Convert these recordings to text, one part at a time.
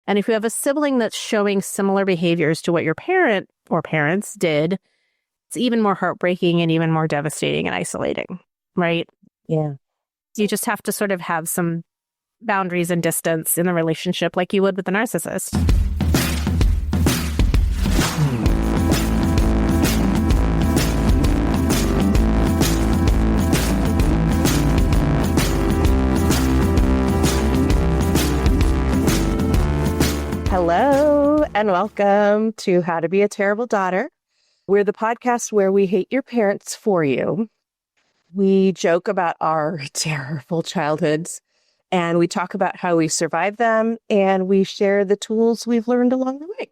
And if you have a sibling that's showing similar behaviors to what your parent or parents did, it's even more heartbreaking and even more devastating and isolating, right? Yeah. You just have to sort of have some boundaries and distance in the relationship like you would with the narcissist. Hello and welcome to How to Be a Terrible Daughter. We're the podcast where we hate your parents for you. We joke about our terrible childhoods and we talk about how we survived them and we share the tools we've learned along the way.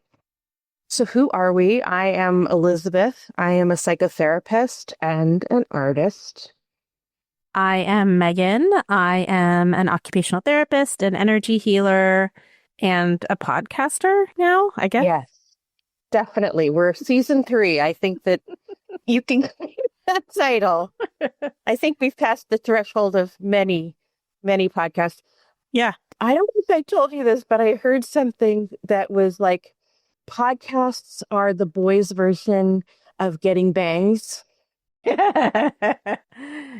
So who are we? I am Elizabeth. I am a psychotherapist and an artist. I am Megan. I am an occupational therapist, an energy healer, and a podcaster now, I guess. Yes, definitely. We're season 3. I think that you can claim that title. I think we've passed the threshold of many podcasts. Yeah. I don't think I told you this, but I heard something that was like, podcasts are the boys' version of getting bangs.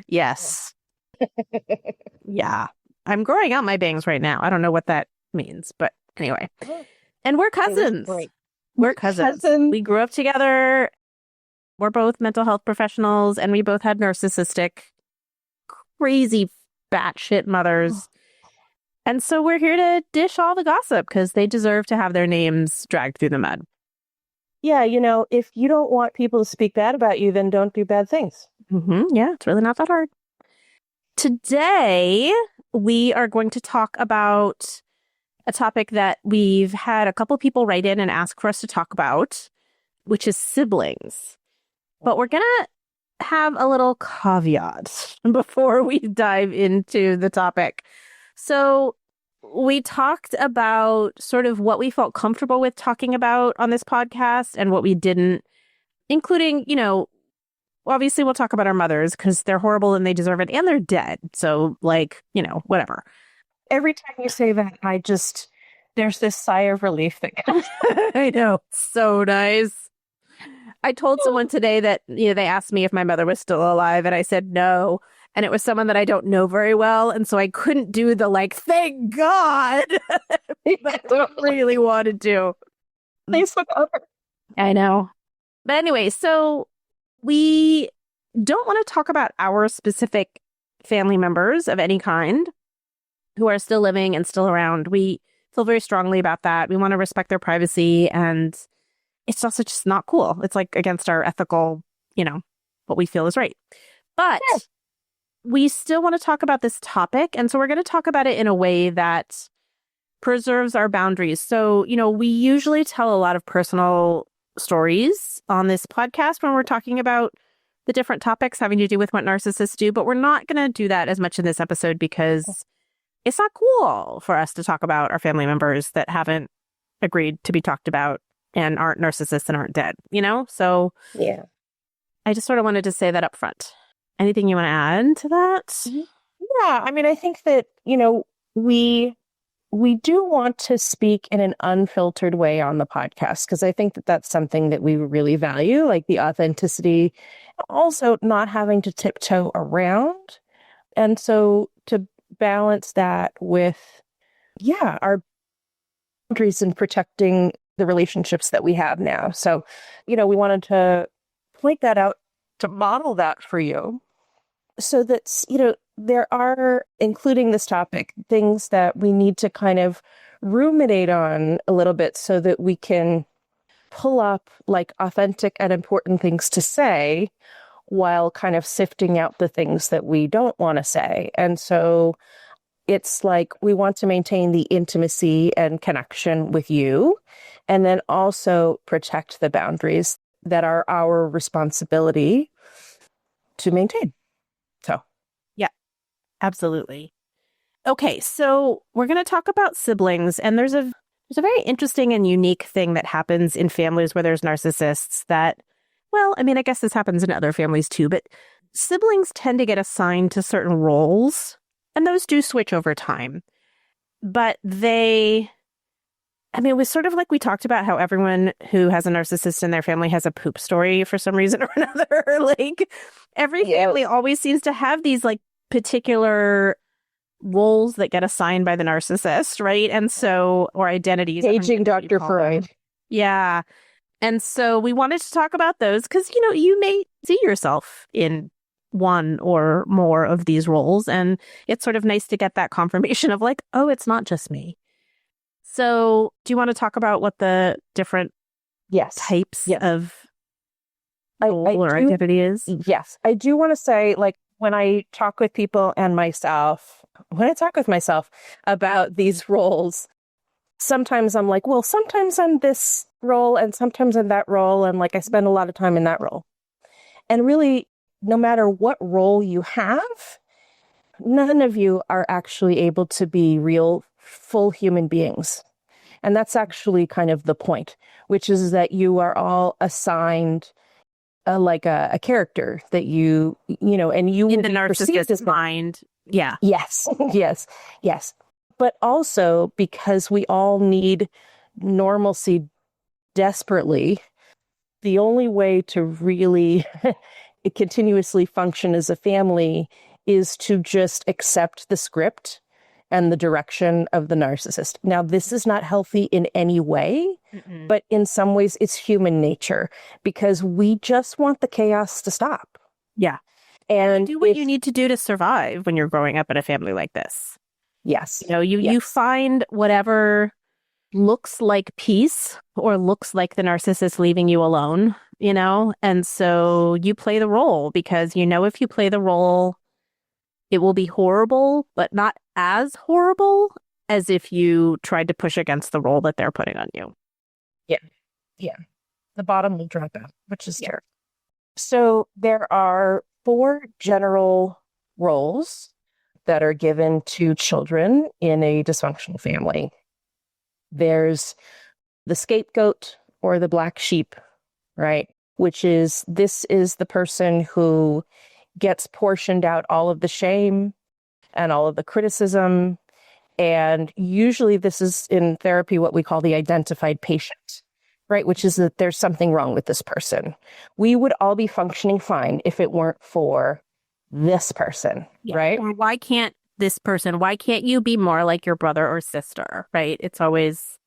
Yes. Yeah. I'm growing out my bangs right now. I don't know what that means, but anyway. And we're cousins. We're cousins. We grew up together. We're both mental health professionals, and we both had narcissistic, crazy batshit mothers. And so we're here to dish all the gossip because they deserve to have their names dragged through the mud. Yeah, if you don't want people to speak bad about you, then don't do bad things. Yeah, it's really not that hard. Today, we are going to talk about a topic that we've had a couple people write in and ask for us to talk about, which is siblings. But we're going to have a little caveat before we dive into the topic. So we talked about sort of what we felt comfortable with talking about on this podcast and what we didn't, including, obviously we'll talk about our mothers because they're horrible and they deserve it and they're dead. So whatever. Every time you say that, there's this sigh of relief that comes. I know. So nice. I told someone today that, they asked me if my mother was still alive and I said no. And it was someone that I don't know very well. And so I couldn't do the thank God. I really wanted to. Please look over. I know. But anyway, so we don't want to talk about our specific family members of any kind who are still living and still around. We feel very strongly about that. We want to respect their privacy, and it's also just not cool. It's against our ethical, what we feel is right. But we still want to talk about this topic. And so we're going to talk about it in a way that preserves our boundaries. So, we usually tell a lot of personal stories on this podcast when we're talking about the different topics having to do with what narcissists do. But we're not going to do that as much in this episode because it's not cool for us to talk about our family members that haven't agreed to be talked about and aren't narcissists and aren't dead, So yeah, I just sort of wanted to say that up front. Anything you want to add to that? Yeah, I think that, we do want to speak in an unfiltered way on the podcast because I think that that's something that we really value, like the authenticity, also not having to tiptoe around. And so to balance that with, our boundaries and protecting the relationships that we have now. So, we wanted to point that out, to model that for you so that, there are, including this topic, things that we need to kind of ruminate on a little bit so that we can pull up authentic and important things to say while kind of sifting out the things that we don't want to say. And so it's we want to maintain the intimacy and connection with you, and then also protect the boundaries that are our responsibility to maintain. So, yeah, absolutely. Okay, so we're going to talk about siblings, and there's a very interesting and unique thing that happens in families where there's narcissists that, I guess this happens in other families too, but siblings tend to get assigned to certain roles, and those do switch over time. But they I mean, it was sort of like we talked about how everyone who has a narcissist in their family has a poop story for some reason or another. Like every family always seems to have these like particular roles that get assigned by the narcissist, right? And so, or identities. Paging Dr. Freud. Yeah. And so we wanted to talk about those because, you may see yourself in one or more of these roles. And it's sort of nice to get that confirmation of like, oh, it's not just me. So do you want to talk about what the different types of role or identity is? Yes. I do want to say, like, when I talk with people and myself, when I talk with myself about these roles, sometimes I'm like, well, sometimes I'm this role and sometimes I'm that role. And like, I spend a lot of time in that role. And really, no matter what role you have, none of you are actually able to be real, full human beings. And that's actually kind of the point, which is that you are all assigned a character that and you in will the be narcissist's as mind. Yeah. Yes, yes. But also because we all need normalcy desperately, the only way to really continuously function as a family is to just accept the script and the direction of the narcissist. Now, this is not healthy in any way, but in some ways it's human nature because we just want the chaos to stop. Yeah. And do what you need to do to survive when you're growing up in a family like this. Yes. You find whatever looks like peace or looks like the narcissist leaving you alone, and so you play the role because if you play the role, it will be horrible, but not as horrible as if you tried to push against the role that they're putting on you. Yeah. The bottom will drop out, which is terrible. So there are 4 general roles that are given to children in a dysfunctional family. There's the scapegoat or the black sheep, right? This is the person who gets portioned out all of the shame and all of the criticism. And usually this is in therapy what we call the identified patient, right? Which is that there's something wrong with this person. We would all be functioning fine if it weren't for this person, right? Or why can't you be more like your brother or sister, right? It's always...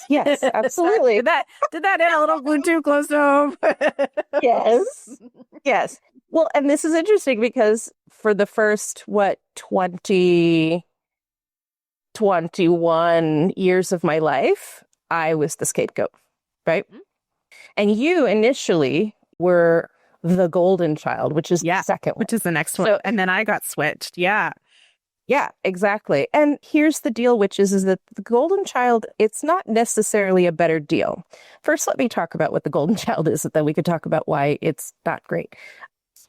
Yes, absolutely. Did that hit a little bit too close to home? Yes. Well, and this is interesting because for the first, 21 years of my life, I was the scapegoat, right? Mm-hmm. And you initially were the golden child, which is the second one. Which is the next one. And then I got switched. Yeah. Yeah, exactly. And here's the deal, which is that the golden child, it's not necessarily a better deal. First, let me talk about what the golden child is, and then we could talk about why it's not great.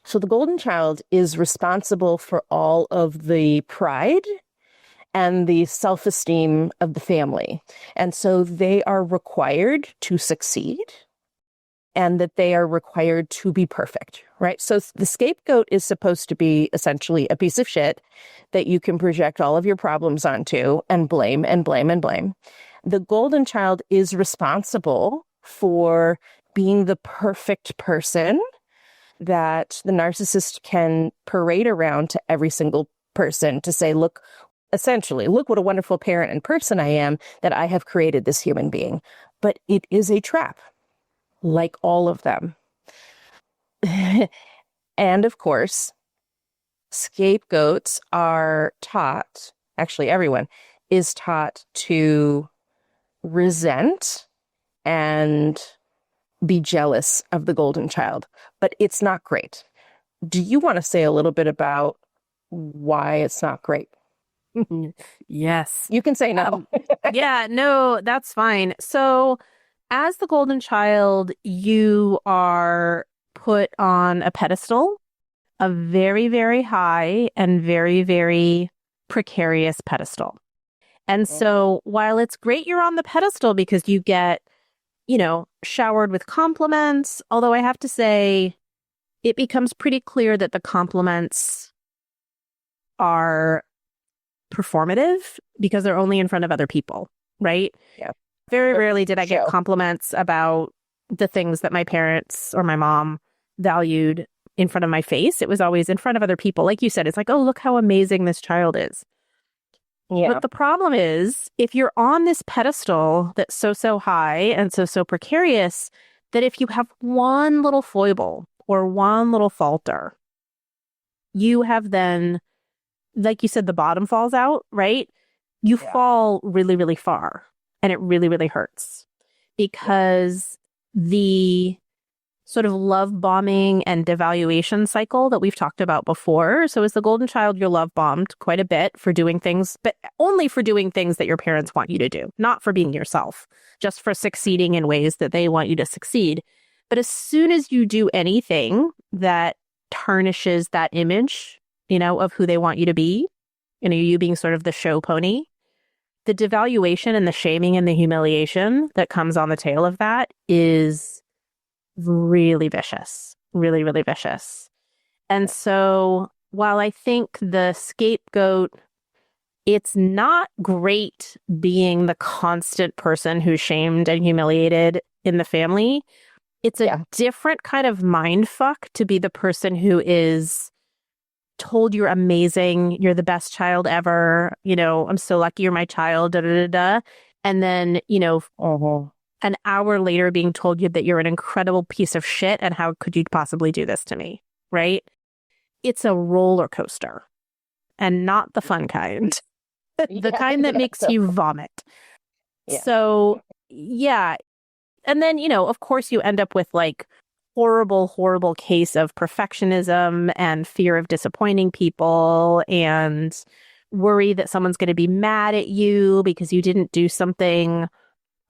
So the golden child is responsible for all of the pride and the self-esteem of the family. And so they are required to succeed and that they are required to be perfect, right? So the scapegoat is supposed to be essentially a piece of shit that you can project all of your problems onto and blame and blame and blame. The golden child is responsible for being the perfect person that the narcissist can parade around to every single person to say, look what a wonderful parent and person I am, that I have created this human being. But it is a trap, like all of them. And of course, scapegoats are taught, actually everyone is taught to resent and be jealous of the golden child, but it's not great. Do you want to say a little bit about why it's not great? Yes. You can say no. Yeah, no, that's fine. So as the golden child, you are put on a pedestal, a very, very high and very, very precarious pedestal. And so while it's great you're on the pedestal because you get, showered with compliments, although I have to say it becomes pretty clear that the compliments are performative because they're only in front of other people, right? Yeah. Very rarely did I get Show. compliments about the things that my parents or my mom valued in front of my face. It was always in front of other people. Like you said, it's like, oh, look how amazing this child is. Yeah. But the problem is, if you're on this pedestal that's so, so high and so, so precarious, that if you have one little foible or one little falter, you have then, like you said, the bottom falls out, right? You Yeah. fall really, really far and it really, really hurts because the sort of love bombing and devaluation cycle that we've talked about before. So as the golden child, you're love bombed quite a bit for doing things, but only for doing things that your parents want you to do, not for being yourself, just for succeeding in ways that they want you to succeed. But as soon as you do anything that tarnishes that image, of who they want you to be, you being sort of the show pony, the devaluation and the shaming and the humiliation that comes on the tail of that is really vicious, really, really vicious. And so while I think the scapegoat, it's not great being the constant person who's shamed and humiliated in the family. It's a different kind of mind fuck to be the person who is told you're amazing, you're the best child ever, I'm so lucky you're my child, da da da da. And then, an hour later being told you that you're an incredible piece of shit and how could you possibly do this to me, right? It's a roller coaster and not the fun kind, the kind that makes you vomit. Yeah. So, yeah. And then, of course you end up with like horrible, horrible case of perfectionism and fear of disappointing people and worry that someone's going to be mad at you because you didn't do something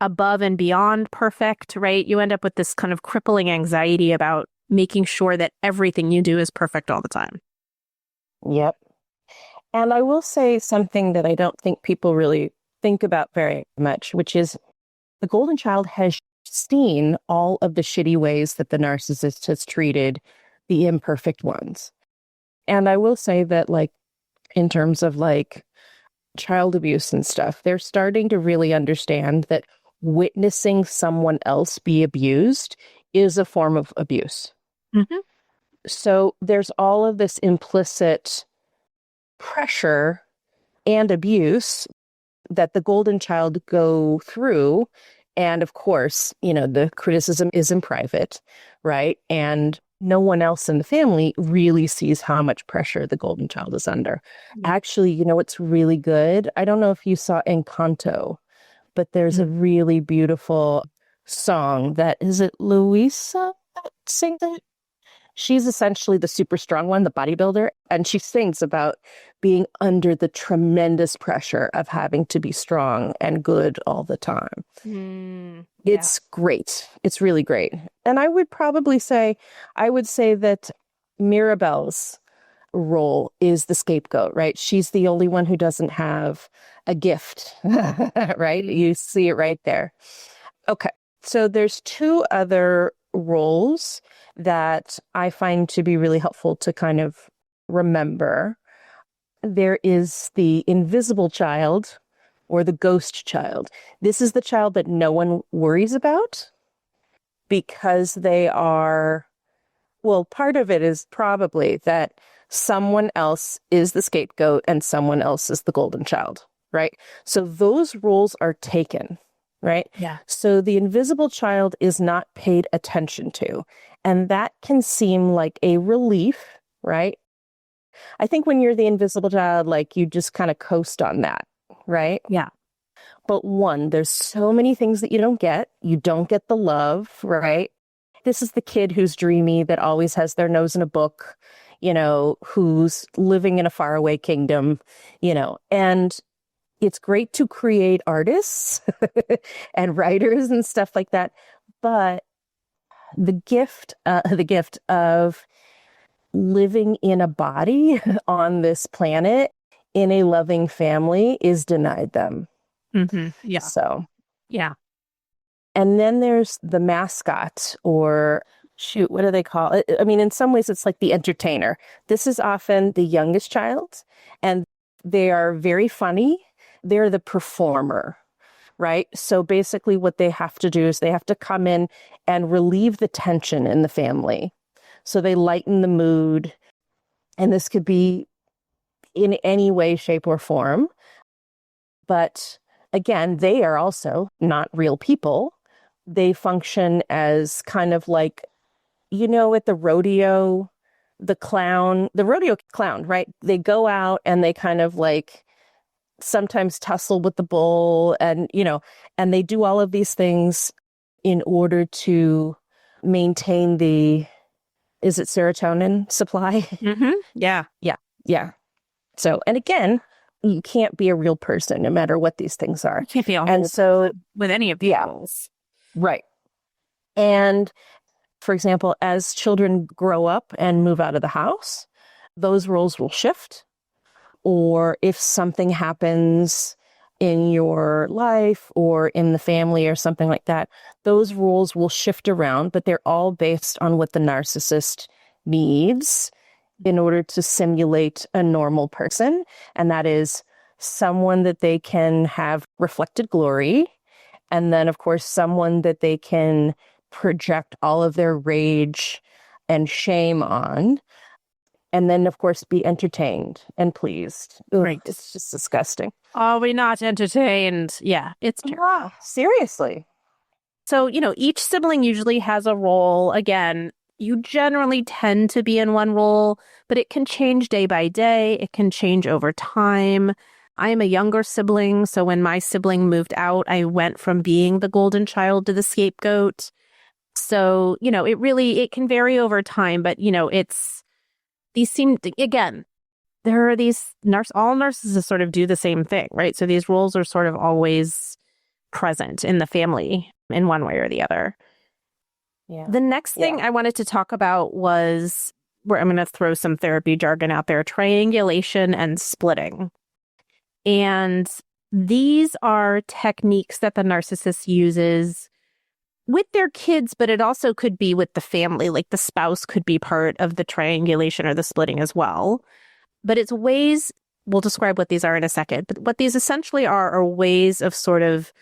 above and beyond perfect, right? You end up with this kind of crippling anxiety about making sure that everything you do is perfect all the time. Yep. And I will say something that I don't think people really think about very much, which is the golden child has seen all of the shitty ways that the narcissist has treated the imperfect ones. And I will say that, like, in terms of like child abuse and stuff, they're starting to really understand that witnessing someone else be abused is a form of abuse. Mm-hmm. So there's all of this implicit pressure and abuse that the golden child go through. And of course, the criticism is in private, right? And no one else in the family really sees how much pressure the golden child is under. Mm-hmm. Actually, what's really good? I don't know if you saw Encanto, but there's a really beautiful song that, is it Luisa that sings it? She's essentially the super strong one, the bodybuilder, and she sings about being under the tremendous pressure of having to be strong and good all the time. It's great. It's really great. And I would say that Mirabelle's role is the scapegoat, right? She's the only one who doesn't have a gift, right? You see it right there. Okay. So there's two other roles that I find to be really helpful to kind of remember. There is the invisible child or the ghost child. This is the child that no one worries about because they are, well, part of it is probably that someone else is the scapegoat and someone else is the golden child, right? So those roles are taken, right? Yeah. So the invisible child is not paid attention to. And that can seem like a relief, right? I think when you're the invisible child, like you just kind of coast on that, right? Yeah. But one, there's so many things that you don't get. You don't get the love, right? This is the kid who's dreamy, that always has their nose in a book, who's living in a faraway kingdom, and it's great to create artists and writers and stuff like that. But the gift of living in a body on this planet in a loving family is denied them. Mm-hmm. Yeah. So, yeah. And then there's the mascot, or shoot, what do they call it? I mean, in some ways, it's like the entertainer. This is often the youngest child, and they are very funny. They're the performer, right? So basically what they have to do is they have to come in and relieve the tension in the family. So they lighten the mood. And this could be in any way, shape, or form. But again, they are also not real people. They function as kind of like, at the rodeo, the rodeo clown, right? They go out and they kind of like sometimes tussle with the bull and they do all of these things in order to maintain is it serotonin supply? Yeah. Yeah. Yeah. So, and again, you can't be a real person no matter what these things are. You can't be a whole And so, with any of these roles. right. And for example, as children grow up and move out of the house, those roles will shift. Or if something happens in your life or in the family or something like that, those roles will shift around, but they're all based on what the narcissist needs in order to simulate a normal person. And that is someone that they can have reflected glory. And then, of course, someone that they can project all of their rage and shame on. And then, of course, be entertained and pleased. Ugh, Right. it's just disgusting. Are we not entertained? Yeah, it's terrible. Seriously. So, each sibling usually has a role. Again, you generally tend to be in one role, but it can change day by day. It can change over time. I am a younger sibling, so when my sibling moved out, I went from being the golden child to the scapegoat. So, it can vary over time, but, again, there are these, all narcissists sort of do the same thing, right? So these roles are sort of always present in the family in one way or the other. Yeah. The next thing I wanted to talk about was, where I'm going to throw some therapy jargon out there, triangulation and splitting. And these are techniques that the narcissist uses with their kids, but it also could be with the family. Like the spouse could be part of the triangulation or the splitting as well. But it's ways, we'll describe what these are in a second, but what these essentially are ways of sort of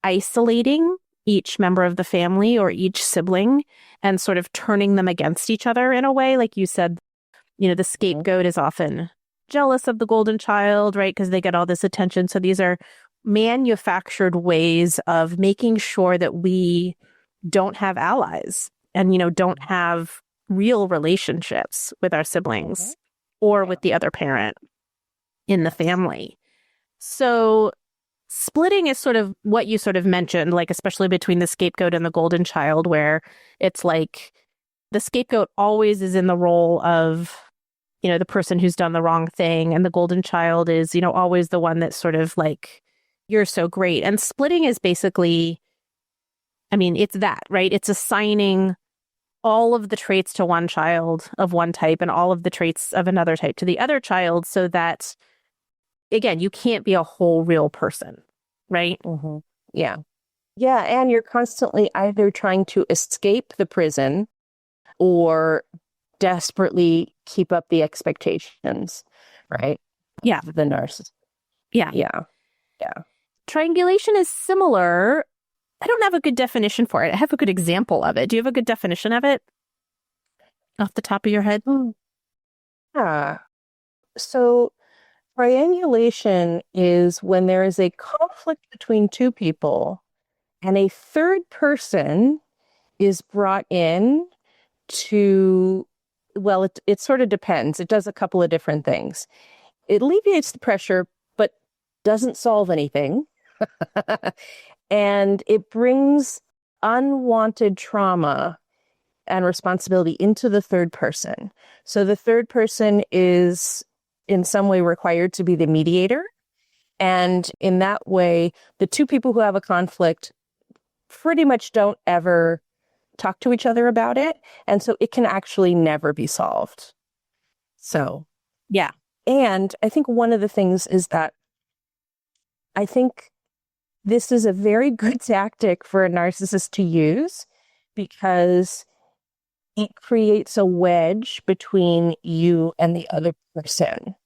isolating each member of the family or each sibling and sort of turning them against each other in a way. Like you said, the scapegoat is often jealous of the golden child, right? Because they get all this attention. So these are manufactured ways of making sure that we don't have allies and, don't have real relationships with our siblings or with the other parent in the family. So splitting is sort of what you sort of mentioned, like especially between the scapegoat and the golden child, where it's like the scapegoat always is in the role of, the person who's done the wrong thing. And the golden child is, always the one that's sort of like, you're so great. And splitting is basically, it's that, right? It's assigning all of the traits to one child of one type and all of the traits of another type to the other child so that, again, you can't be a whole real person, right? Mm-hmm. Yeah. Yeah. And you're constantly either trying to escape the prison or desperately keep up the expectations, right? Yeah. Of the narcissist. Yeah. Yeah. Yeah. Triangulation is similar. I don't have a good definition for it. I have a good example of it. Do you have a good definition of it off the top of your head? Yeah. So triangulation is when there is a conflict between two people and a third person is brought in to, well, it sort of depends. It does a couple of different things. It alleviates the pressure, but doesn't solve anything. And it brings unwanted trauma and responsibility into the third person. So the third person is in some way required to be the mediator. And in that way, the two people who have a conflict pretty much don't ever talk to each other about it. And so it can actually never be solved. So, yeah. And I think one of the things is that I think this is a very good tactic for a narcissist to use because it creates a wedge between you and the other person.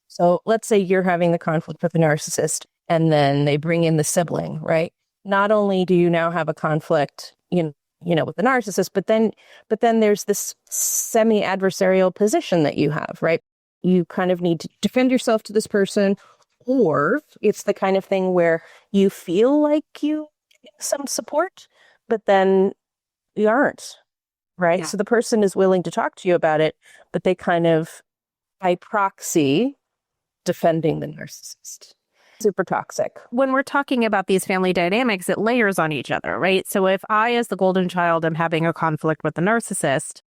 So let's say you're having the conflict with a narcissist and then they bring in the sibling, right? not only do you now have a conflict, with the narcissist, but then there's this semi-adversarial position that you have, right? You kind of need to defend yourself to this person, or it's the kind of thing where you feel like you get some support, but then you aren't, right? Yeah. So the person is willing to talk to you about it, but they kind of, by proxy, defending the narcissist. Super toxic. When we're talking about these family dynamics, it layers on each other, right? So if I, as the golden child, am having a conflict with the narcissist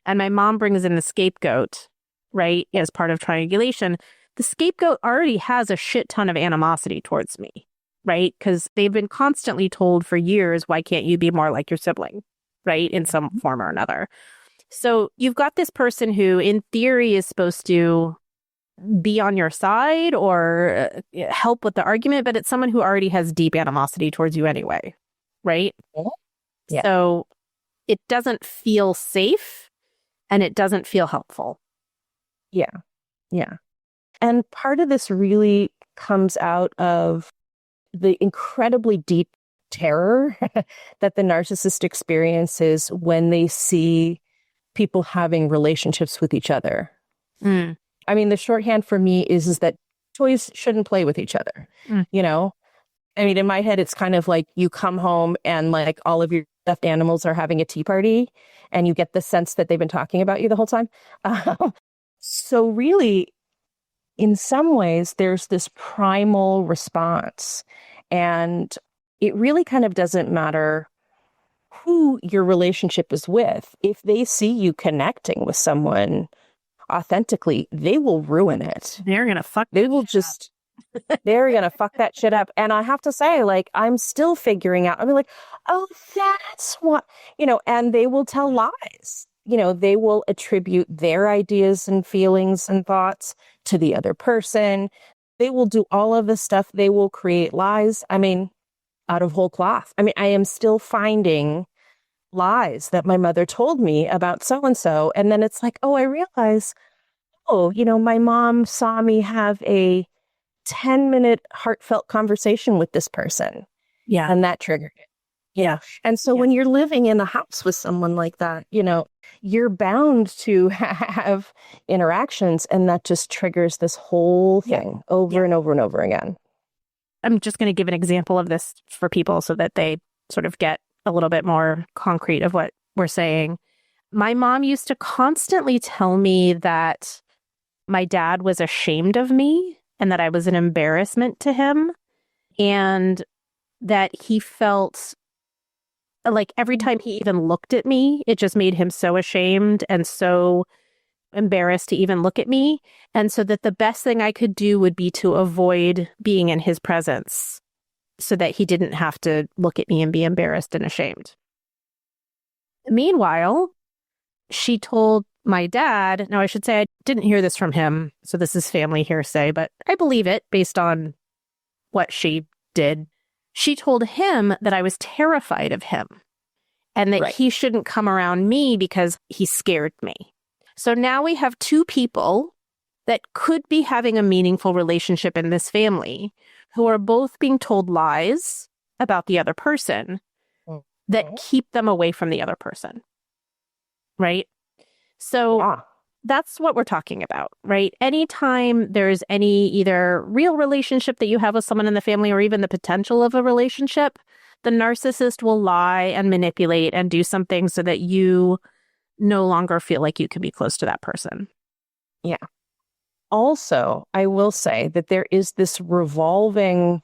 and my mom brings in the scapegoat, right, as part of triangulation, the scapegoat already has a shit ton of animosity towards me, right? Because they've been constantly told for years, why can't you be more like your sibling, right, in some form or another. So you've got this person who, in theory, is supposed to be on your side or help with the argument, but it's someone who already has deep animosity towards you anyway, right? Yeah. So it doesn't feel safe and it doesn't feel helpful. Yeah. Yeah. And part of this really comes out of the incredibly deep terror that the narcissist experiences when they see people having relationships with each other. Mm. I mean, the shorthand for me is that toys shouldn't play with each other. I mean, in my head, it's kind of like you come home and like all of your stuffed animals are having a tea party and you get the sense that they've been talking about you the whole time. So really, in some ways, there's this primal response, and it really kind of doesn't matter who your relationship is with. If they see you connecting with someone authentically, they will ruin it. They're going to fuck. They will just, they're going to fuck that shit up. And I have to say, like, I'm still figuring out, I mean, like, oh, that's what, and they will tell lies. They will attribute their ideas and feelings and thoughts to the other person. They will do all of this stuff. They will create lies. I mean, out of whole cloth. I mean, I am still finding lies that my mother told me about so-and-so. And then it's like, oh, I realize, my mom saw me have a 10-minute heartfelt conversation with this person. Yeah. And that triggered it. Yeah. And so when you're living in a house with someone like that, you're bound to have interactions, and that just triggers this whole thing over and over and over again. I'm just going to give an example of this for people so that they sort of get a little bit more concrete of what we're saying. My mom used to constantly tell me that my dad was ashamed of me and that I was an embarrassment to him, and that he felt like every time he even looked at me, it just made him so ashamed and so embarrassed to even look at me. And so that the best thing I could do would be to avoid being in his presence so that he didn't have to look at me and be embarrassed and ashamed. Meanwhile, she told my dad, now I should say I didn't hear this from him, so this is family hearsay, but I believe it based on what she did. She told him that I was terrified of him and that he shouldn't come around me because he scared me. So now we have two people that could be having a meaningful relationship in this family who are both being told lies about the other person that keep them away from the other person. Right? So that's what we're talking about, right? Anytime there's any either real relationship that you have with someone in the family or even the potential of a relationship, the narcissist will lie and manipulate and do something so that you no longer feel like you can be close to that person. Yeah. Also, I will say that there is this revolving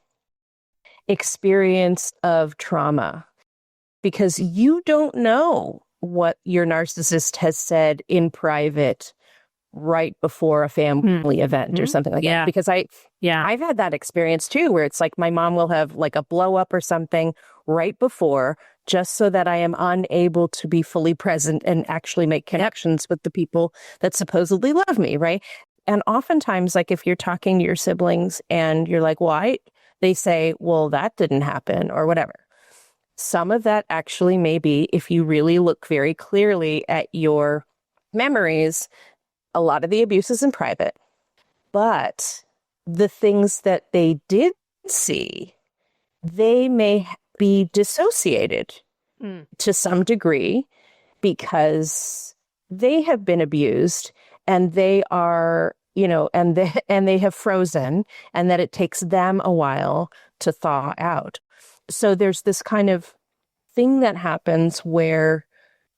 experience of trauma because you don't know what your narcissist has said in private right before a family event or something like that. Because I've had that experience too, where it's like my mom will have like a blow up or something right before, just so that I am unable to be fully present and actually make connections with the people that supposedly love me, right? And oftentimes, like if you're talking to your siblings and you're like, why? They say, well, that didn't happen or whatever. Some of that actually may be, if you really look very clearly at your memories, a lot of the abuse is in private. But the things that they did see, they may be dissociated Mm. to some degree because they have been abused and they are, and they have frozen, and that it takes them a while to thaw out. So there's this kind of thing that happens where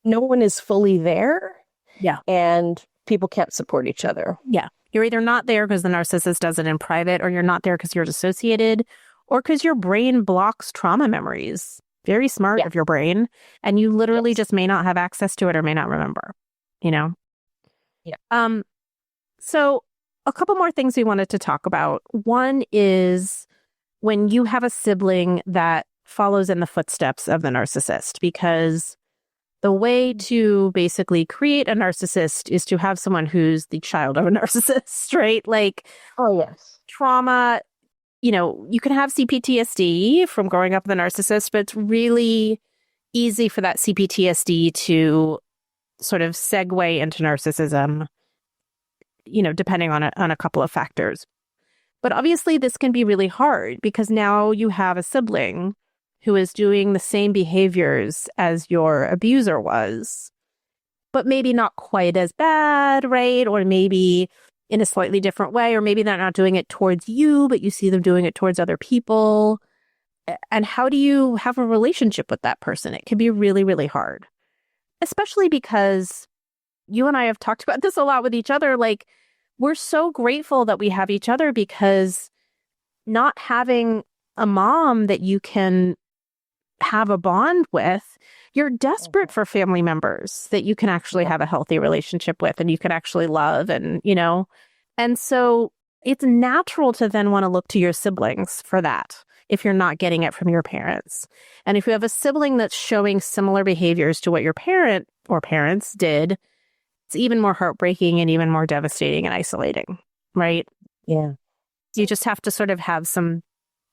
no one is fully there. Yeah. And people can't support each other. Yeah. You're either not there because the narcissist does it in private, or you're not there because you're dissociated, or because your brain blocks trauma memories. Very smart of your brain. And you literally just may not have access to it or may not remember, Yeah. So a couple more things we wanted to talk about. One is when you have a sibling that follows in the footsteps of the narcissist, because the way to basically create a narcissist is to have someone who's the child of a narcissist, right? Like, oh, yes. Trauma, you can have CPTSD from growing up with a narcissist, but it's really easy for that CPTSD to sort of segue into narcissism, depending on a couple of factors. But obviously, this can be really hard because now you have a sibling who is doing the same behaviors as your abuser was, but maybe not quite as bad, right? Or maybe in a slightly different way, or maybe they're not doing it towards you, but you see them doing it towards other people. And how do you have a relationship with that person? It can be really, really hard, especially because you and I have talked about this a lot with each other. Like, we're so grateful that we have each other, because not having a mom that you can have a bond with, you're desperate for family members that you can actually have a healthy relationship with and you can actually love, and so it's natural to then want to look to your siblings for that if you're not getting it from your parents. And if you have a sibling that's showing similar behaviors to what your parent or parents did, it's even more heartbreaking and even more devastating and isolating, right? Yeah. You just have to sort of have some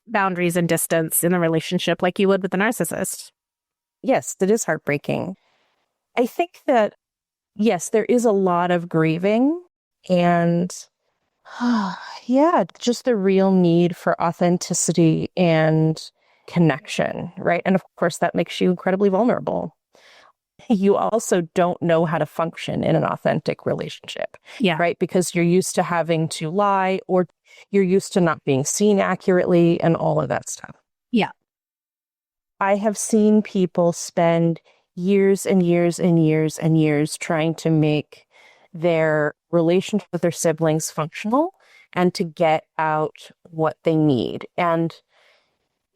boundaries and distance in the relationship like you would with the narcissist. Yes, that is heartbreaking. I think that, yes, there is a lot of grieving and, just the real need for authenticity and connection, right? And of course, that makes you incredibly vulnerable. You also don't know how to function in an authentic relationship, right? Because you're used to having to lie, or you're used to not being seen accurately and all of that stuff. Yeah. I have seen people spend years and years and years and years trying to make their relationship with their siblings functional and to get out what they need. And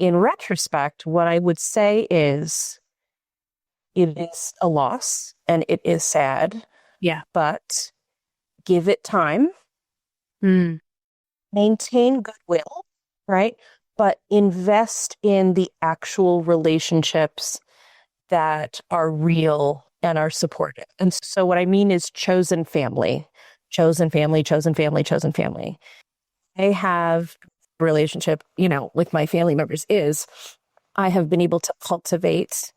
in retrospect, what I would say is it is a loss and it is sad. Yeah. But give it time. Maintain goodwill, right? But invest in the actual relationships that are real and are supportive. And so what I mean is chosen family, chosen family, chosen family, chosen family. I have a relationship, with my family members is I have been able to cultivate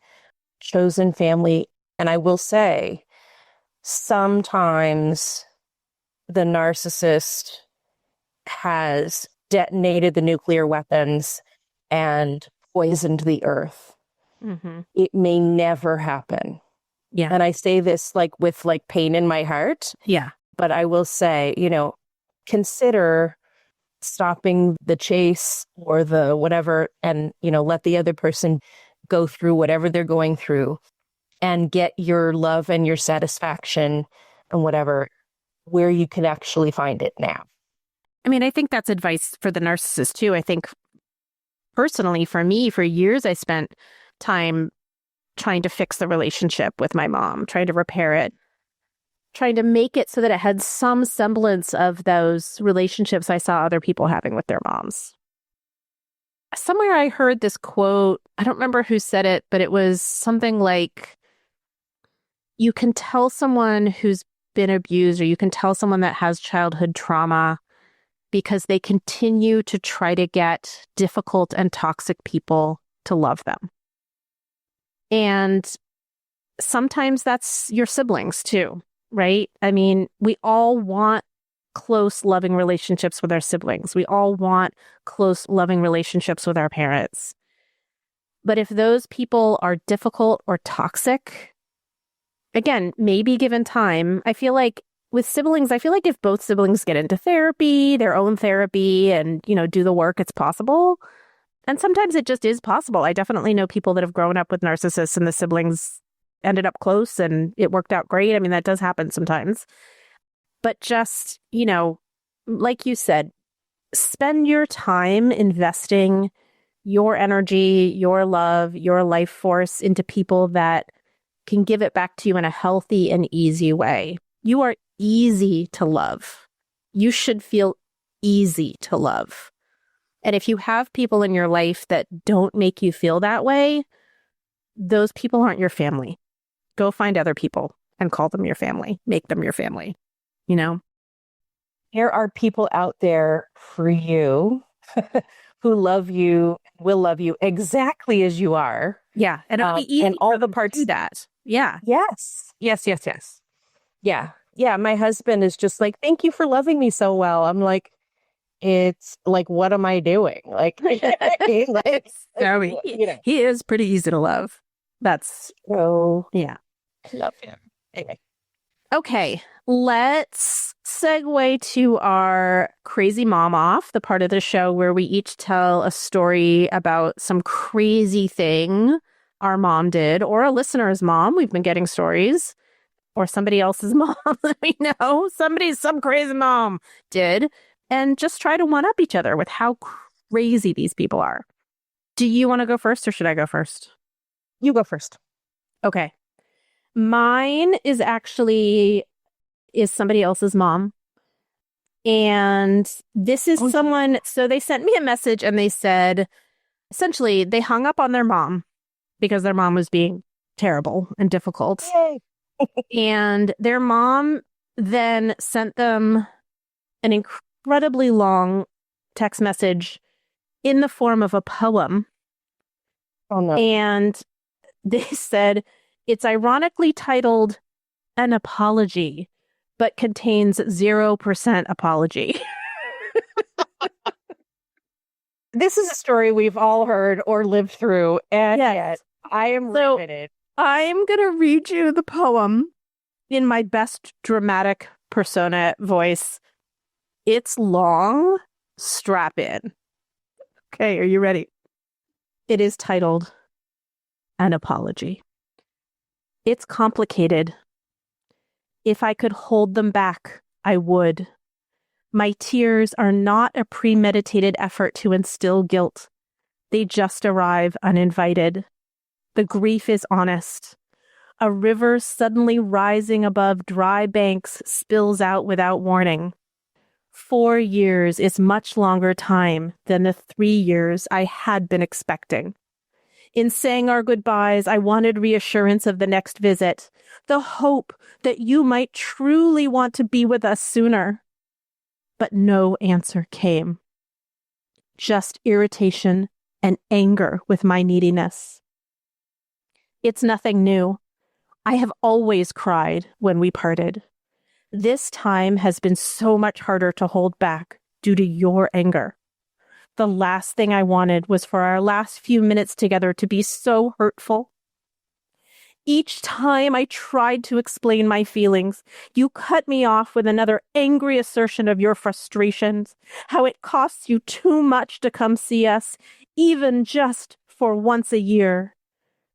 chosen family. And I will say, sometimes the narcissist has detonated the nuclear weapons and poisoned the earth. Mm-hmm. It may never happen. Yeah. And I say this with pain in my heart. Yeah. But I will say, consider stopping the chase or the whatever and, let the other person go through whatever they're going through and get your love and your satisfaction and whatever where you can actually find it now. I mean, I think that's advice for the narcissist too. I think personally for me, for years, I spent time trying to fix the relationship with my mom, trying to repair it, trying to make it so that it had some semblance of those relationships I saw other people having with their moms. Somewhere I heard this quote, I don't remember who said it, but it was something like, you can tell someone who's been abused, or you can tell someone that has childhood trauma, because they continue to try to get difficult and toxic people to love them. And sometimes that's your siblings too, right? I mean, we all want close, loving relationships with our siblings. We all want close, loving relationships with our parents. But if those people are difficult or toxic, again, maybe given time, I feel like with siblings, I feel like if both siblings get into therapy, their own therapy, and, do the work, it's possible. And sometimes it just is possible. I definitely know people that have grown up with narcissists and the siblings ended up close and it worked out great. I mean, that does happen sometimes. But just, like you said, spend your time investing your energy, your love, your life force into people that can give it back to you in a healthy and easy way. You are easy to love. You should feel easy to love. And if you have people in your life that don't make you feel that way, those people aren't your family. Go find other people and call them your family. Make them your family, There are people out there for you who love you, will love you exactly as you are. Yeah. And it'll be easy and all for the them to parts do that. Yeah. Yes. Yes, yes, yes. Yeah. Yeah. My husband is just like, thank you for loving me so well. I'm like, it's like, what am I doing? Like, No, he is pretty easy to love. That's, yeah. Love him. Anyway. Okay, let's segue to our crazy mom off, the part of the show where we each tell a story about some crazy thing our mom did, or a listener's mom. We've been getting stories, or somebody else's mom that we know. Some crazy mom did, and just try to one up each other with how crazy these people are. Do you want to go first, or should I go first? You go first. Okay. Mine is somebody else's mom. And this is someone, so they sent me a message and they said, essentially, they hung up on their mom because their mom was being terrible and difficult. Yay. And their mom then sent them an incredibly long text message in the form of a poem. Oh, no. And they said, it's ironically titled An Apology, but contains 0% apology. This is a story we've all heard or lived through, and yet I am riveted. I'm going to read you the poem in my best dramatic persona voice. It's long. Strap in. Okay, are you ready? It is titled An Apology. It's complicated. If I could hold them back, I would. My tears are not a premeditated effort to instill guilt. They just arrive uninvited. The grief is honest. A river suddenly rising above dry banks spills out without warning. 4 years is much longer time than the 3 years I had been expecting. In saying our goodbyes, I wanted reassurance of the next visit, the hope that you might truly want to be with us sooner. But no answer came. Just irritation and anger with my neediness. It's nothing new. I have always cried when we parted. This time has been so much harder to hold back due to your anger. The last thing I wanted was for our last few minutes together to be so hurtful. Each time I tried to explain my feelings, you cut me off with another angry assertion of your frustrations, how it costs you too much to come see us, even just for once a year.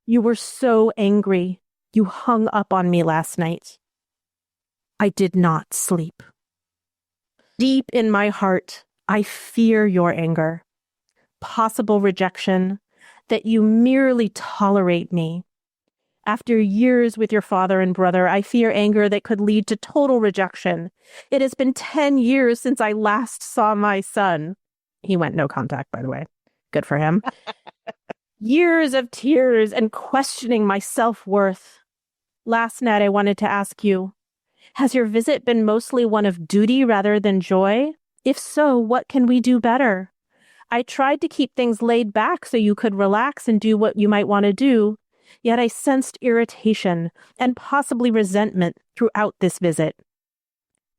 You were so angry. You hung up on me last night. I did not sleep. Deep in my heart, I fear your anger, possible rejection, that you merely tolerate me. After years with your father and brother, I fear anger that could lead to total rejection. It has been 10 years since I last saw my son. He went no contact, by the way. Good for him. Years of tears and questioning my self-worth. Last night, I wanted to ask you, has your visit been mostly one of duty rather than joy? If so, what can we do better? I tried to keep things laid back so you could relax and do what you might want to do, yet I sensed irritation and possibly resentment throughout this visit.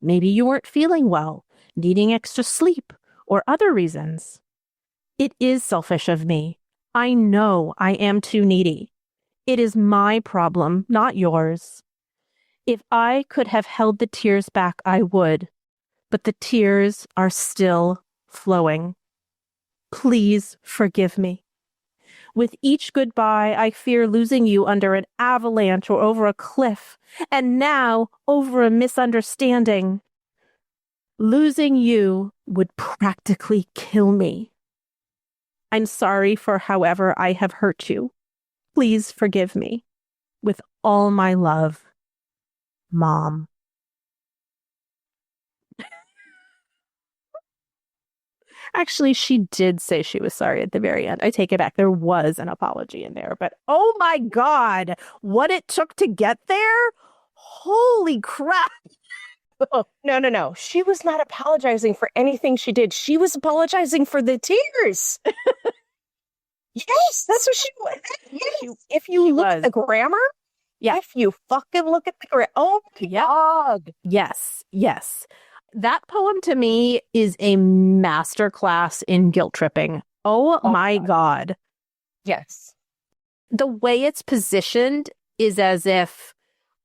Maybe you weren't feeling well, needing extra sleep, or other reasons. It is selfish of me. I know I am too needy. It is my problem, not yours. If I could have held the tears back, I would, but the tears are still flowing. Please forgive me. With each goodbye, I fear losing you under an avalanche or over a cliff, and now over a misunderstanding. Losing you would practically kill me. I'm sorry for however I have hurt you. Please forgive me. With all my love, Mom. Actually, she did say she was sorry at the very end. I take it back. There was an apology in there, but oh my God, what it took to get there? Holy crap. Oh, no. She was not apologizing for anything she did. She was apologizing for the tears. Yes, that's what she was. Yes. If you look at the grammar, if you fucking look at the grammar, oh my God. Yes. That poem to me is a masterclass in guilt tripping. Oh my God. Yes. The way it's positioned is as if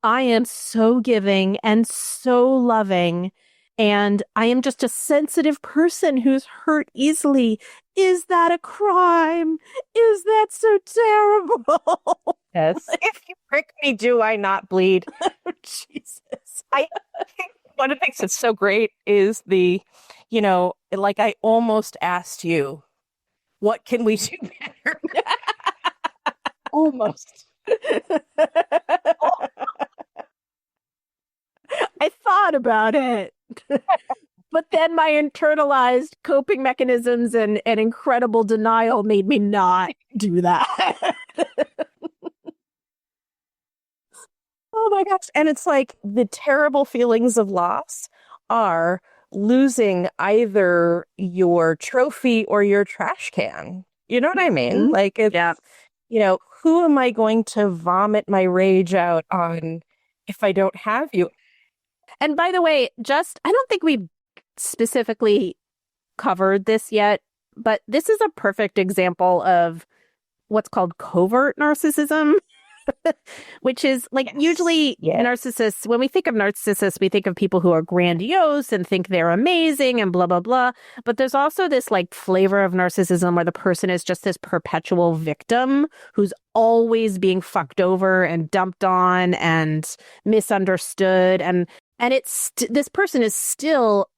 I am so giving and so loving, and I am just a sensitive person who's hurt easily. Is that a crime? Is that so terrible? Yes. If you prick me, do I not bleed? Jesus. I think one of the things that's so great is like I almost asked you, what can we do better? Almost. I thought about it. But then my internalized coping mechanisms and incredible denial made me not do that. Oh my gosh. And it's like the terrible feelings of loss are losing either your trophy or your trash can. You know what I mean? Mm-hmm. Like, it's, who am I going to vomit my rage out on if I don't have you? And by the way, I don't think we've specifically covered this yet, but this is a perfect example of what's called covert narcissism. Which is like usually narcissists, when we think of narcissists, we think of people who are grandiose and think they're amazing and blah, blah, blah. But there's also this like flavor of narcissism where the person is just this perpetual victim who's always being fucked over and dumped on and misunderstood. And this person is still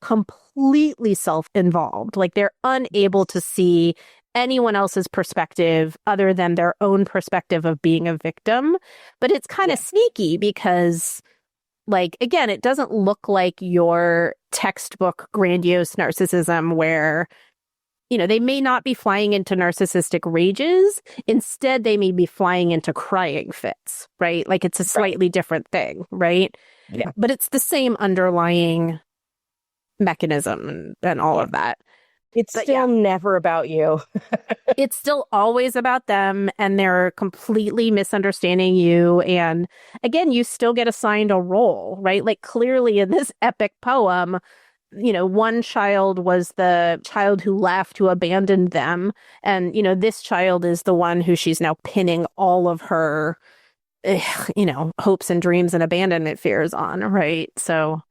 completely self-involved. Like they're unable to see anyone else's perspective other than their own perspective of being a victim. But it's kind of sneaky because, like, again, it doesn't look like your textbook grandiose narcissism where, they may not be flying into narcissistic rages. Instead, they may be flying into crying fits, right? Like it's a slightly different thing, right? Yeah. But it's the same underlying mechanism and all of that. It's still never about you. It's still always about them, and they're completely misunderstanding you. And again, you still get assigned a role, right? Like clearly in this epic poem, one child was the child who left, who abandoned them. And, this child is the one who she's now pinning all of her, hopes and dreams and abandonment fears on, right? So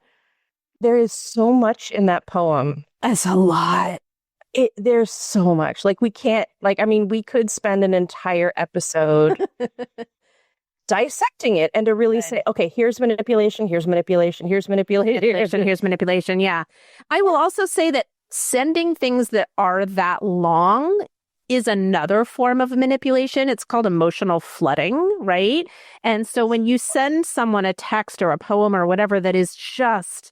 there is so much in that poem. That's a lot. There's so much. Like we can't, we could spend an entire episode dissecting it and to really say, okay, here's manipulation, here's manipulation, here's manipulation, here's manipulation. Yeah. I will also say that sending things that are that long is another form of manipulation. It's called emotional flooding, right? And so when you send someone a text or a poem or whatever that is just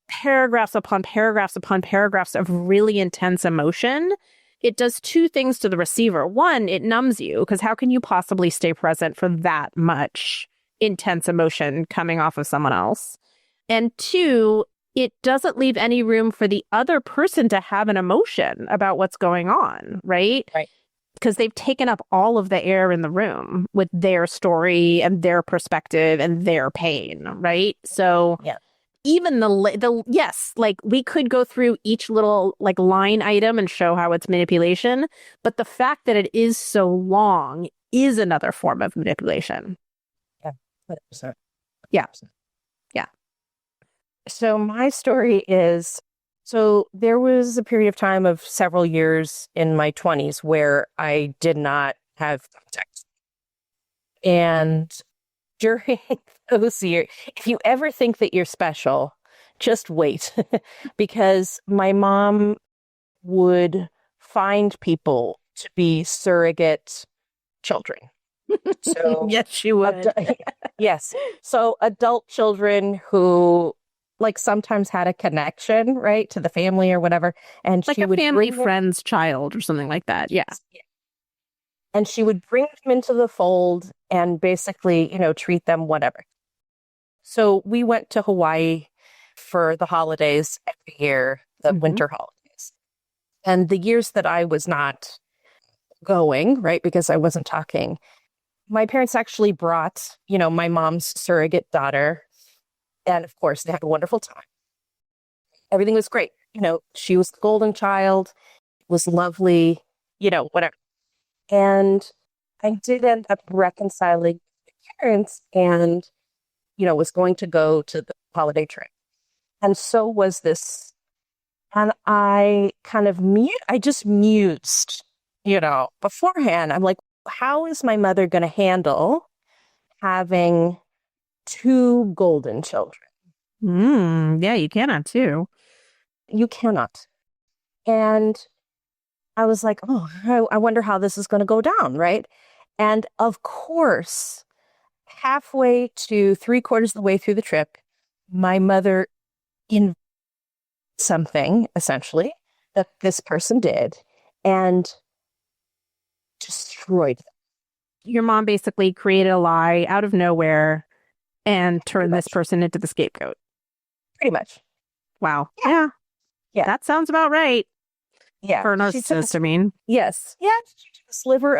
paragraphs upon paragraphs upon paragraphs of really intense emotion, it does two things to the receiver. One, it numbs you, because how can you possibly stay present for that much intense emotion coming off of someone else? And two, it doesn't leave any room for the other person to have an emotion about what's going on, right? Right. Because they've taken up all of the air in the room with their story and their perspective and their pain, right? So even yes, like we could go through each little like line item and show how it's manipulation, but the fact that it is so long is another form of manipulation. Yeah, 100%. Yeah. Yeah. So my story is, so there was a period of time of several years in my 20s where I did not have contact. And during those years, if you ever think that you're special, just wait because my mom would find people to be surrogate children. So, Yes, she would. yes. So adult children who like sometimes had a connection, right, to the family or whatever. And Like she a would family bring friend's child or something like that. Yeah. and she would bring them into the fold and basically, treat them whatever. So we went to Hawaii for the holidays every year, the winter holidays. And the years that I was not going, right, because I wasn't talking, my parents actually brought, my mom's surrogate daughter. And of course, they had a wonderful time. Everything was great. She was the golden child, was lovely, whatever. And I did end up reconciling with my parents and, was going to go to the holiday trip. And so was this. And I kind of I just mused, beforehand. I'm like, how is my mother going to handle having two golden children? Yeah, you cannot too. You cannot. And I was like, oh, I wonder how this is going to go down, right? And of course, halfway to 3/4 of the way through the trip, my mother in something essentially that this person did and destroyed them. Your mom basically created a lie out of nowhere and turned this person into the scapegoat. Pretty much. Wow. Yeah. Yeah. That sounds about right. Yeah. For a narcissist, I mean. Yes. Yeah. She took a sliver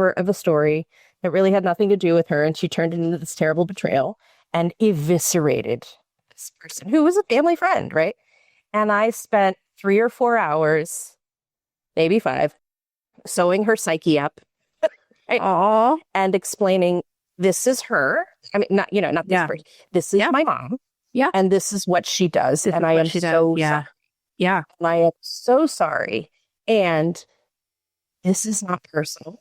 of a story that really had nothing to do with her. And she turned it into this terrible betrayal and eviscerated this person who was a family friend, right? And I spent 3 or 4 hours, maybe 5, sewing her psyche up. Right? Aww. And explaining this is her. I mean, not this person. This is my mom. Yeah. And this is what she does. And I am so sorry. Yeah. And I am so sorry. And this is not personal.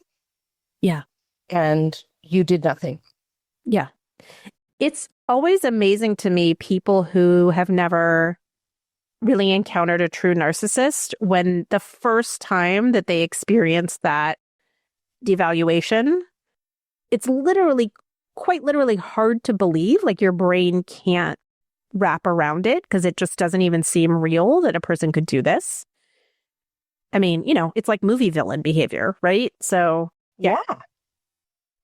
Yeah. And you did nothing. Yeah. It's always amazing to me, people who have never really encountered a true narcissist, when the first time that they experience that devaluation, it's quite literally hard to believe. Like your brain can't wrap around it because it just doesn't even seem real that a person could do this. I mean, it's like movie villain behavior, right? So Yeah.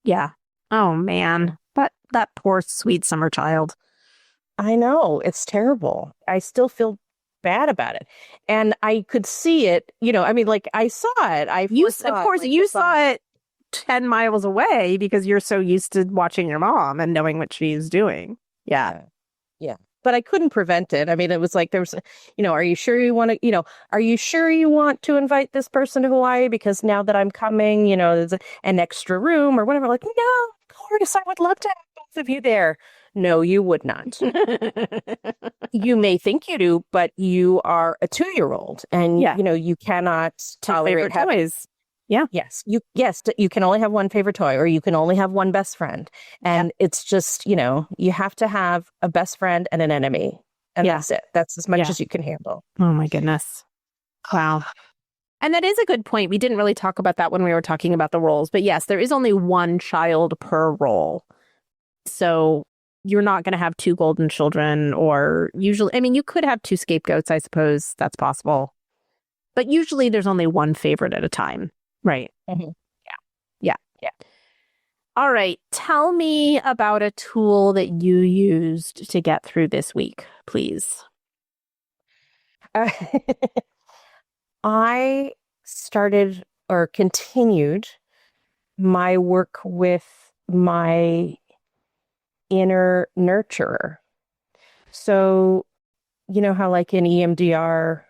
Yeah. Oh man. That poor sweet summer child. I know. It's terrible. I still feel bad about it. And I could see it, I mean, like I saw it. You saw it 10 miles away because you're so used to watching your mom and knowing what she's doing. Yeah. Yeah. But I couldn't prevent it. I mean, it was like there was, are you sure you want to, are you sure you want to invite this person to Hawaii? Because now that I'm coming, there's an extra room or whatever. Like, no, of course, I would love to have both of you there. No, you would not. You may think you do, but you are a 2-year-old and, you cannot tolerate toys. Yeah. Yes. You can only have one favorite toy or you can only have one best friend. And it's just, you have to have a best friend and an enemy. And that's it. That's as much as you can handle. Oh my goodness. Wow. And that is a good point. We didn't really talk about that when we were talking about the roles, but yes, there is only one child per role. So you're not going to have 2 golden children, or usually, I mean, you could have 2 scapegoats, I suppose that's possible. But usually there's only one favorite at a time. Right. Mm-hmm. Yeah. All right. Tell me about a tool that you used to get through this week, please. I started or continued my work with my inner nurturer. So, you know how like in EMDR,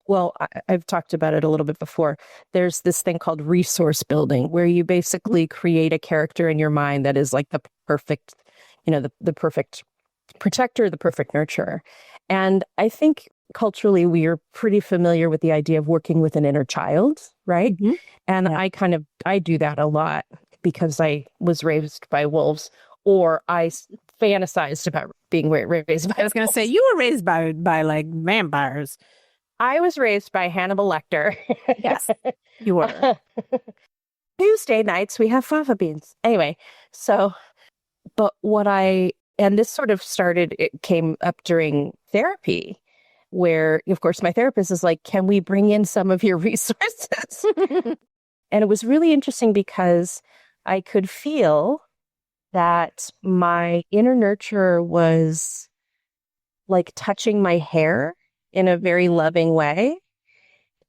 well, I've talked about it a little bit before. There's this thing called resource building where you basically create a character in your mind that is like the perfect, the perfect protector, the perfect nurturer. And I think culturally we are pretty familiar with the idea of working with an inner child, right? Mhm. And Yeah. I do that a lot because I was raised by wolves, or fantasized about being raised by I was going to say, wolves. you were raised by like vampires. I was raised by Hannibal Lecter. Yes, you were. Tuesday nights we have fava beans. Anyway, so but and this sort of it came up during therapy, where of course my therapist is like, can we bring in some of your resources? And it was really interesting because I could feel that my inner nurturer was like touching my hair in a very loving way.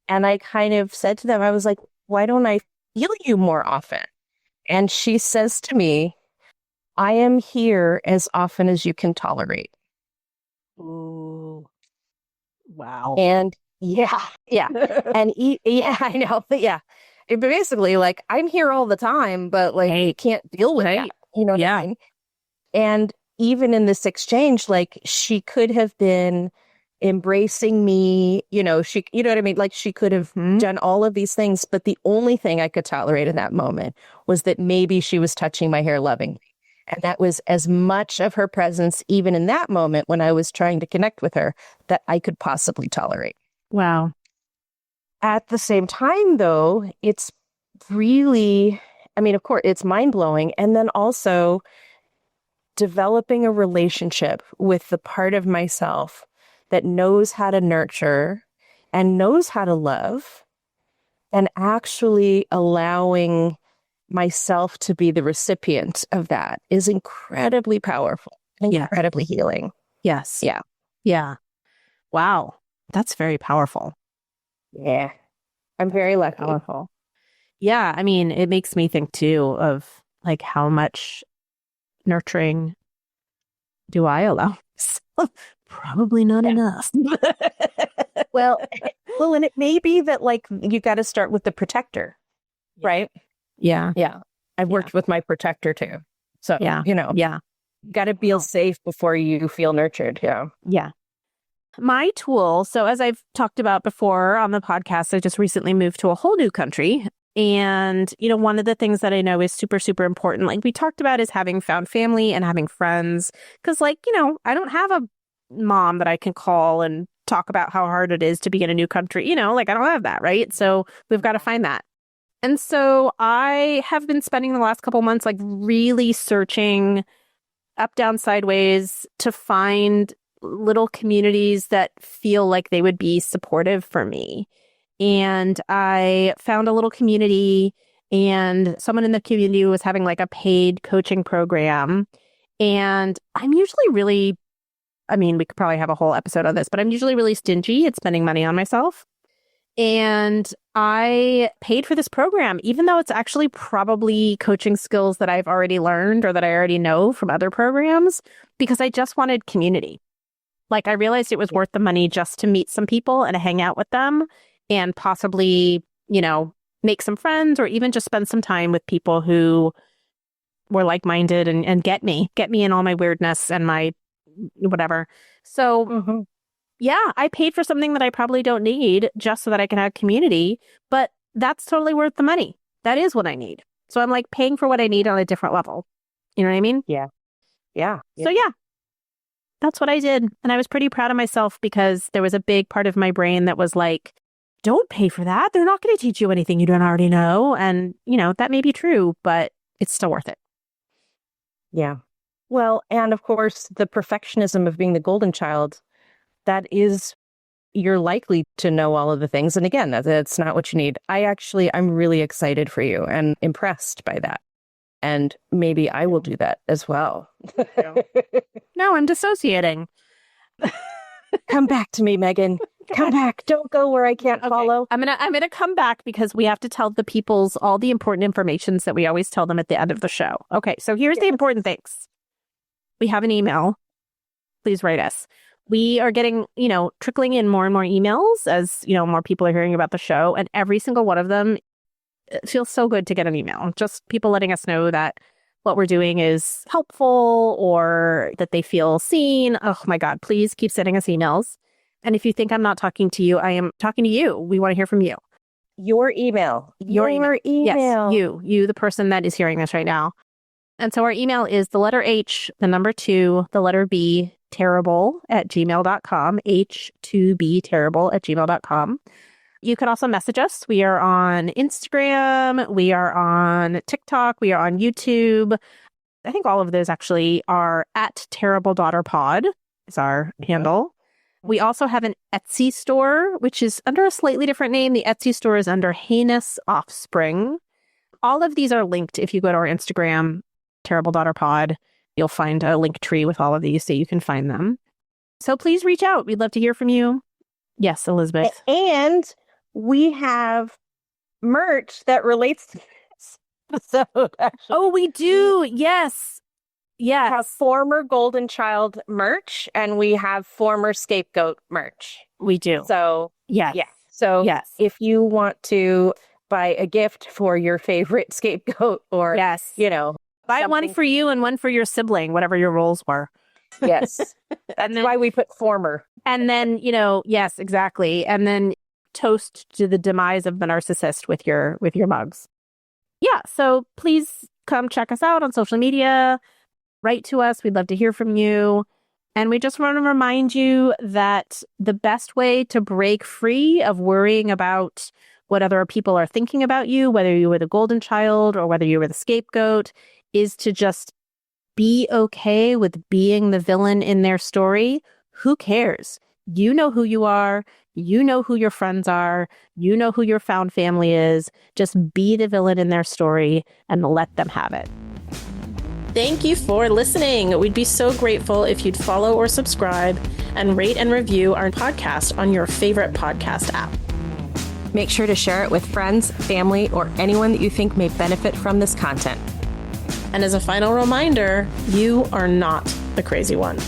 And I kind of said to them, I was like, why don't I feel you more often? And she says to me, I am here as often as you can tolerate. Ooh, wow. And yeah, yeah. And yeah, I know. But yeah, basically, like, I'm here all the time, but like, you can't deal with that. You know what I mean? And even in this exchange, like, she could have been embracing me, you know what I mean? Like, she could have done all of these things, but the only thing I could tolerate in that moment was that maybe she was touching my hair lovingly. And that was as much of her presence, even in that moment when I was trying to connect with her, that I could possibly tolerate. Wow. At the same time, though, it's really, I mean, of course, it's mind-blowing. And then also developing a relationship with the part of myself that knows how to nurture and knows how to love, and actually allowing myself to be the recipient of that is incredibly powerful and incredibly healing. Yes. Yeah. Yeah. Wow. That's very powerful. Yeah. I'm very lucky. Powerful. Yeah. I mean, it makes me think too of like how much nurturing do I allow myself? Probably not enough. Well, and it may be that like you got to start with the protector, right? Yeah. Yeah. I've worked with my protector too. So, Yeah. got to feel safe before you feel nurtured. Yeah. Yeah. My tool, so as I've talked about before on the podcast, I just recently moved to a whole new country. And, one of the things that I know is super, super important, like we talked about, is having found family and having friends. Because, I don't have a mom that I can call and talk about how hard it is to be in a new country. I don't have that, right? So we've got to find that. And so I have been spending the last couple months, like really searching up, down, sideways to find little communities that feel like they would be supportive for me. And I found a little community, and someone in the community was having like a paid coaching program. And I'm usually really, we could probably have a whole episode on this, but I'm usually really stingy at spending money on myself. And I paid for this program, even though it's actually probably coaching skills that I've already learned or that I already know from other programs, because I just wanted community. Like, I realized it was worth the money just to meet some people and hang out with them and possibly, make some friends, or even just spend some time with people who were like-minded and get me in all my weirdness and my whatever. So yeah, I paid for something that I probably don't need just so that I can have community, but that's totally worth the money. That is what I need. So I'm like paying for what I need on a different level. You know what I mean? Yeah. Yeah. So yeah, that's what I did. And I was pretty proud of myself, because there was a big part of my brain that was like, don't pay for that. They're not going to teach you anything you don't already know. And, that may be true, but it's still worth it. Yeah. Well, and of course, the perfectionism of being the golden child, that is, you're likely to know all of the things. And again, that's not what you need. I'm really excited for you and impressed by that. And maybe I will do that as well. No, I'm dissociating. Come back to me, Megan. Come back. Don't go where I can't follow. I'm gonna come back, because we have to tell the peoples all the important informations that we always tell them at the end of the show. Okay, so here's the important things. We have an email. please write us. We are getting, trickling in more and more emails as, more people are hearing about the show. And every single one of them, it feels so good to get an email. Just people letting us know that what we're doing is helpful or that they feel seen. Oh my God, please keep sending us emails. And if you think I'm not talking to you, I am talking to you. We want to hear from you. Your email. Your email. Yes, you, the person that is hearing this right now. And so our email is the letter H, the number 2, the letter B, terrible@gmail.com, H2B terrible@gmail.com. You can also message us. We are on Instagram. We are on TikTok. We are on YouTube. I think all of those actually are at @terribledaughterpod is our handle. We also have an Etsy store, which is under a slightly different name. The Etsy store is under Heinous Offspring. All of these are linked. If you go to our Instagram, Terrible Daughter Pod, you'll find a link tree with all of these so you can find them. So please reach out. We'd love to hear from you. Yes, Elizabeth. And we have merch that relates to this episode, actually. Oh, we do. Yes. Yes. We have former Golden Child merch and we have former Scapegoat merch. We do. So, yes. Yeah. So, yes. If you want to buy a gift for your favorite scapegoat or, yes, buy something. One for you and one for your sibling, whatever your roles were. Yes. That's why we put former. And then, yes, exactly. And then toast to the demise of the narcissist with your mugs. Yeah. So please come check us out on social media. Write to us. We'd love to hear from you. And we just want to remind you that the best way to break free of worrying about what other people are thinking about you, whether you were the golden child or whether you were the scapegoat, is to just be okay with being the villain in their story. Who cares? You know who you are. You know who your friends are. You know who your found family is. Just be the villain in their story and let them have it. Thank you for listening. We'd be so grateful if you'd follow or subscribe and rate and review our podcast on your favorite podcast app. Make sure to share it with friends, family, or anyone that you think may benefit from this content. And as a final reminder, you are not the crazy one.